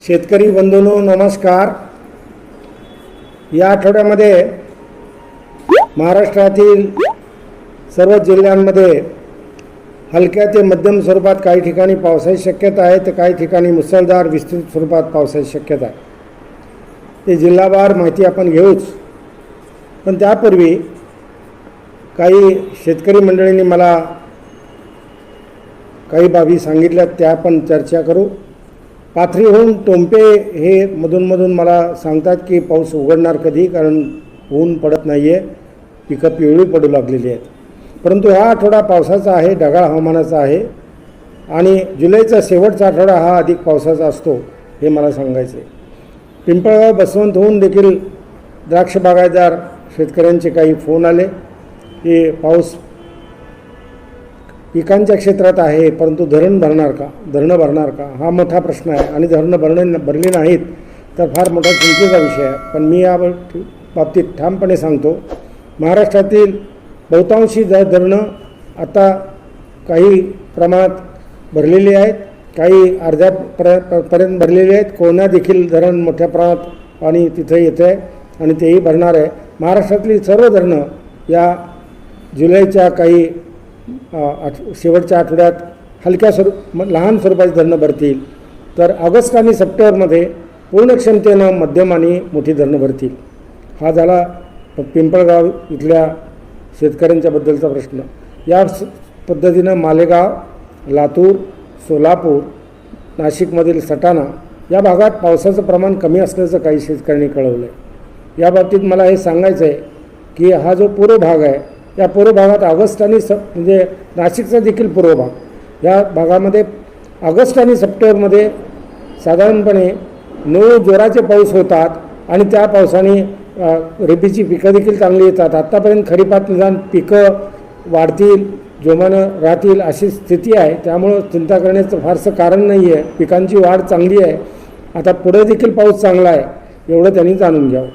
शेतकरी बंधूंनो नमस्कार। या आठवड्यामध्ये महाराष्ट्रातील सर्व जिल्ह्यांमध्ये हलक्या ते मध्यम स्वरूपात काही ठिकाणी पावसाची शक्यता आहे, तर काही ठिकाणी मुसळधार विस्तृत स्वरूपात पावसाची शक्यता आहे। ते जिल्हावार माहिती आपण घेऊच, पण त्यापूर्वी काही शेतकरी मंडळींनी मला काही बाबी सांगितल्या, त्या आपण चर्चा करू। पाथरीहून टोंपे हे मधून मला सांगतात की पाऊस उघडणार कधी, कारण ऊन पडत नाही आहे, पिकं पिवळी पडू लागलेली आहेत। परंतु हा आठवडा पावसाचा आहे, ढगाळ हवामानाचा आहे आणि जुलैचा शेवटचा आठवडा हा अधिक पावसाचा असतो, हे मला सांगायचं आहे। पिंपळगाव बसवंतहून देखील द्राक्ष बागायतदार शेतकऱ्यांचे काही फोन आले की पाऊस पिकांच्या क्षेत्रात आहे, परंतु धरणं भरणार का हा मोठा प्रश्न आहे आणि धरणं भरली नाहीत तर फार मोठा चिंतेचा विषय आहे। पण मी या बाबतीत ठामपणे सांगतो, महाराष्ट्रातील बहुतांशी धरणं आता काही प्रमाणात भरलेली आहेत, काही अर्ध्यापर्यंत भरलेली आहेत। कोयना देखील धरण मोठ्या प्रमाणात पाणी तिथे येतं आहे आणि तेही भरणार आहे। महाराष्ट्रातली सर्व धरणं या जुलैच्या काही शेवटच्या आठवड्यात लहान स्वरूपाची धरणं भरतील, तर ऑगस्ट आणि सप्टेंबरमध्ये पूर्ण क्षमतेनं मध्यम आणि मोठी धरणं भरतील। हा झाला पिंपळगाव इथल्या शेतकऱ्यांच्याबद्दलचा प्रश्न। या पद्धतीनं मालेगाव, लातूर, सोलापूर, नाशिकमधील सटाणा या भागात पावसाचं प्रमाण कमी असल्याचं काही शेतकऱ्यांनी कळवलं आहे। या बाबतीत मला हे सांगायचं आहे की हा जो पूर्व भाग आहे, या पूर्व भागात ऑगस्ट आणि म्हणजे नाशिकचा देखील पूर्व भाग, या भागामध्ये ऑगस्ट आणि सप्टेंबरमध्ये साधारणपणे 9 जोराचे पाऊस होतात आणि त्या पावसाने रब्बीची पिकं देखील चांगली येतात। आत्तापर्यंत खरीपात निदान पिकं वाढतील, जोमानं राहतील अशी स्थिती आहे, त्यामुळं चिंता करण्याचं फारसं कारण नाही आहे। पिकांची वाढ चांगली आहे, आता पुढे देखील पाऊस चांगला आहे, एवढं त्यांनी जाणून घ्यावं।